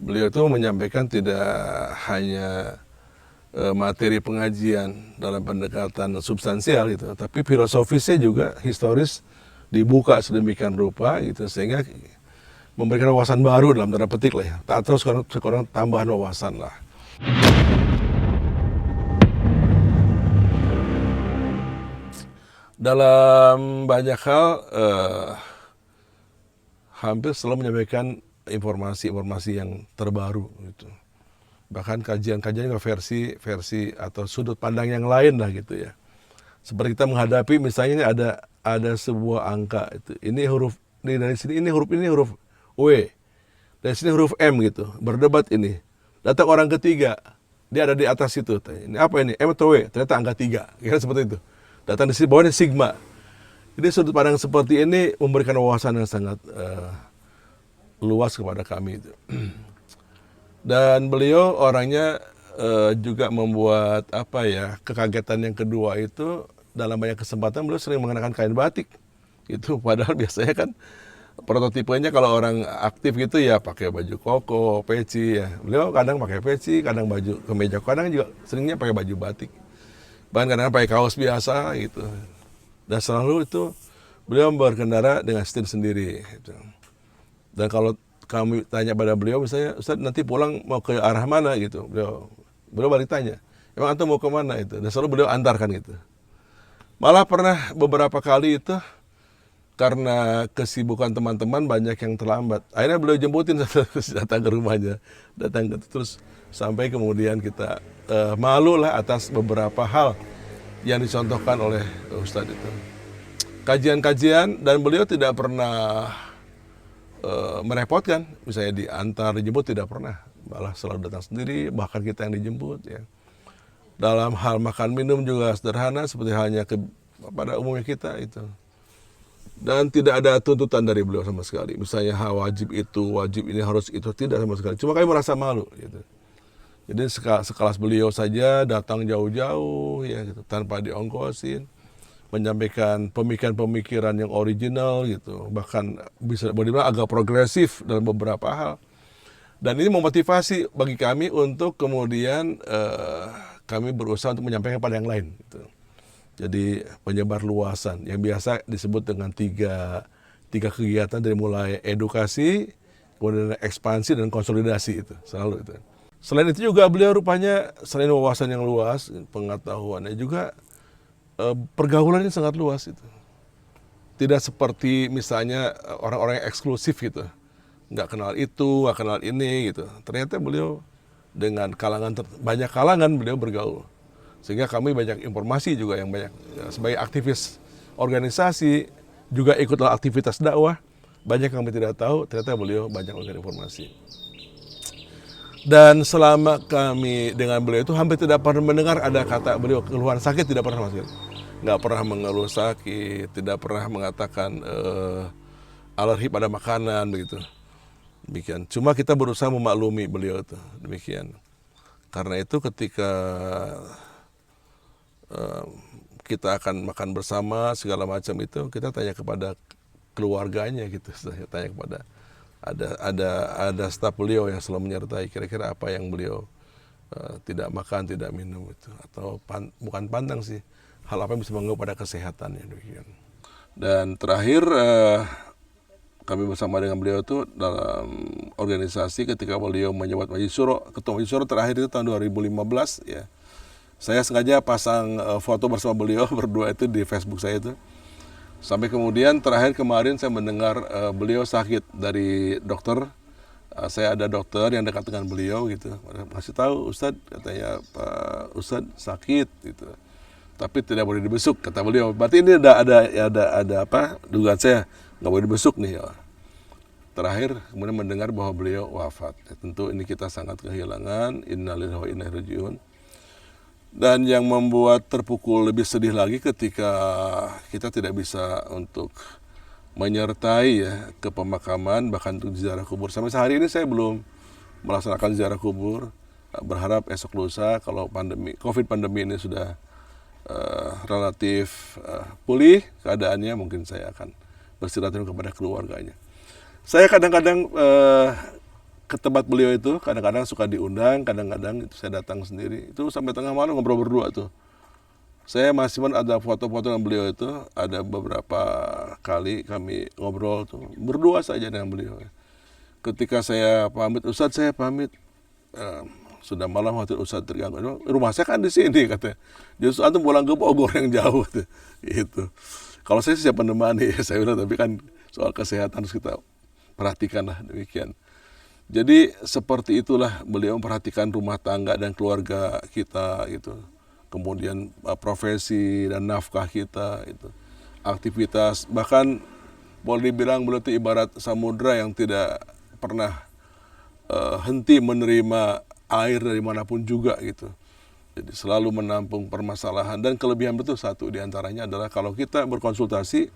Beliau itu menyampaikan tidak hanya materi pengajian dalam pendekatan substansial gitu, tapi filosofisnya juga historis dibuka sedemikian rupa gitu, sehingga memberikan wawasan baru dalam tanda petik lah ya, atau sekarang tambahan wawasan lah. Dalam banyak hal hampir selalu menyampaikan informasi-informasi yang terbaru gitu. Bahkan kajian-kajian versi atau sudut pandang yang lain lah gitu ya. Seperti kita menghadapi misalnya ada sebuah angka itu. Ini huruf ini dari sini ini huruf W. Dari sini huruf M gitu. Berdebat ini. Datang orang ketiga, dia ada di atas itu. Ini apa ini? M atau W? Ternyata angka 3. Kira seperti itu. Datang di sini bawahnya sigma. Jadi sudut pandang seperti ini memberikan wawasan yang sangat luas kepada kami itu. Dan beliau orangnya juga membuat kekagetan yang kedua itu, dalam banyak kesempatan beliau sering mengenakan kain batik. Itu padahal biasanya kan prototipenya kalau orang aktif gitu ya pakai baju koko, peci ya. Beliau kadang pakai peci, kadang baju kemeja, kadang juga seringnya pakai baju batik. Bahkan kadang pakai kaos biasa gitu. Dan selalu itu beliau berkendara dengan stil sendiri gitu. Dan kalau kami tanya pada beliau misalnya, Ustaz nanti pulang mau ke arah mana gitu, beliau balik tanya, emang antum mau ke mana itu, dan selalu beliau antarkan gitu. Malah pernah beberapa kali itu karena kesibukan teman-teman banyak yang terlambat, akhirnya beliau jemputin datang ke rumahnya, terus sampai kemudian kita malu lah atas beberapa hal yang dicontohkan oleh Ustadz itu. Kajian-kajian, dan beliau tidak pernah merepotkan, misalnya diantar, dijemput tidak pernah, malah selalu datang sendiri, bahkan kita yang dijemput ya. Dalam hal makan minum juga sederhana seperti halnya pada umumnya kita itu. Dan tidak ada tuntutan dari beliau sama sekali, misalnya wajib itu, wajib ini, harus itu, tidak sama sekali. Cuma kami merasa malu gitu. Jadi sekelas beliau saja datang jauh-jauh ya gitu, tanpa diongkosin, menyampaikan pemikiran-pemikiran yang original gitu, bahkan bisa dibilang agak progresif dalam beberapa hal. Dan ini memotivasi bagi kami untuk kemudian kami berusaha untuk menyampaikan pada yang lain gitu. Jadi penyebar luasan yang biasa disebut dengan tiga kegiatan, dari mulai edukasi, kemudian ekspansi dan konsolidasi, itu selalu itu. Selain itu juga beliau rupanya selain wawasan yang luas, pengetahuannya juga pergaulannya sangat luas itu. Tidak seperti misalnya orang-orang yang eksklusif gitu, nggak kenal itu, nggak kenal ini gitu. Ternyata beliau dengan banyak kalangan beliau bergaul, sehingga kami banyak informasi juga yang banyak ya, sebagai aktivis organisasi juga ikut dalam aktivitas dakwah, banyak yang kami tidak tahu, ternyata beliau banyak memberikan informasi. Dan selama kami dengan beliau itu hampir tidak pernah mendengar ada kata beliau keluhan sakit, tidak pernah sama sekali. Nggak pernah mengeluh sakit, tidak pernah mengatakan alergi pada makanan begitu. Demikian. Cuma kita berusaha memaklumi beliau itu demikian. Karena itu ketika kita akan makan bersama segala macam itu, kita tanya kepada keluarganya gitu, saya tanya kepada ada staf beliau yang selalu menyertai, kira-kira apa yang beliau tidak makan, tidak minum itu, atau bukan pantang sih, hal apa yang bisa mengganggu pada kesehatannya demikian. Dan terakhir kami bersama dengan beliau itu dalam organisasi ketika beliau menjabat Majelis Syuro, ketua Majelis Syuro terakhir itu tahun 2015 ya. Saya sengaja pasang foto bersama beliau berdua itu di Facebook saya itu. Sampai kemudian terakhir kemarin saya mendengar beliau sakit dari dokter. Saya ada dokter yang dekat dengan beliau gitu. Masih tahu Ustadz, katanya Pak Ustadz sakit gitu. Tapi tidak boleh dibesuk kata beliau. Berarti ini ada dugaan saya nggak boleh dibesuk nih ya. Terakhir kemudian mendengar bahwa beliau wafat. Ya, tentu ini kita sangat kehilangan. Innalillahi wa inna ilaihi rajiun. Dan yang membuat terpukul lebih sedih lagi ketika kita tidak bisa untuk menyertai ya ke pemakaman, bahkan untuk ziarah kubur. Sampai sehari ini saya belum melaksanakan ziarah kubur. Berharap esok lusa kalau COVID pandemi ini sudah relatif pulih keadaannya, mungkin saya akan bersilaturahmi kepada keluarganya. Saya kadang-kadang ke tempat beliau itu kadang-kadang suka diundang, kadang-kadang itu saya datang sendiri. Itu sampai tengah malam ngobrol berdua tuh. Saya masih ada foto-foto dengan beliau itu, ada beberapa kali kami ngobrol tuh berdua saja dengan beliau. Ketika saya pamit, Ustadz saya pamit, sudah malam waktu Ustadz terganggu. Rumah saya kan di sini katanya. Justru antum pulang ke Bogor yang jauh tuh. Gitu. Kalau saya siap menemani, saya bilang, tapi kan soal kesehatan harus kita perhatikan lah demikian. Jadi seperti itulah beliau memperhatikan rumah tangga dan keluarga kita gitu. Kemudian profesi dan nafkah kita itu. Aktivitas, bahkan boleh dibilang beliau itu ibarat samudra yang tidak pernah henti menerima air dari manapun juga gitu. Jadi selalu menampung permasalahan, dan kelebihan betul satu diantaranya adalah kalau kita berkonsultasi,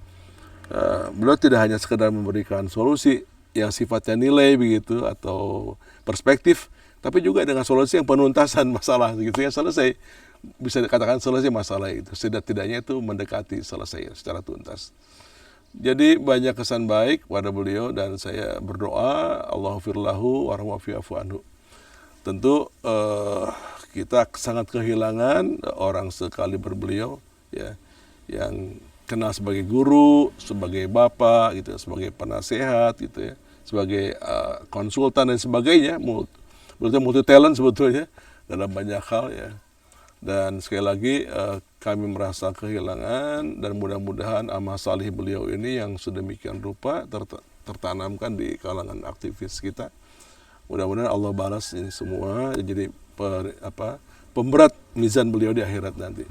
beliau tidak hanya sekedar memberikan solusi yang sifatnya nilai begitu atau perspektif, tapi juga dengan solusi yang penuntasan masalah gitu ya, selesai, bisa dikatakan selesai masalah itu, setidak-tidaknya itu mendekati selesai secara tuntas. Jadi banyak kesan baik pada beliau, dan saya berdoa Allahumma warahmatullahi anhu. Tentu kita sangat kehilangan orang sekaliber beliau ya, yang kenal sebagai guru, sebagai bapak gitu, sebagai penasehat gitu ya, sebagai konsultan dan sebagainya, multi talent sebetulnya dalam banyak hal ya. Dan sekali lagi kami merasa kehilangan, dan mudah-mudahan amal salih beliau ini yang sedemikian rupa tertanamkan di kalangan aktivis kita. Mudah-mudahan Allah balas ini semua, jadi pemberat mizan beliau di akhirat nanti.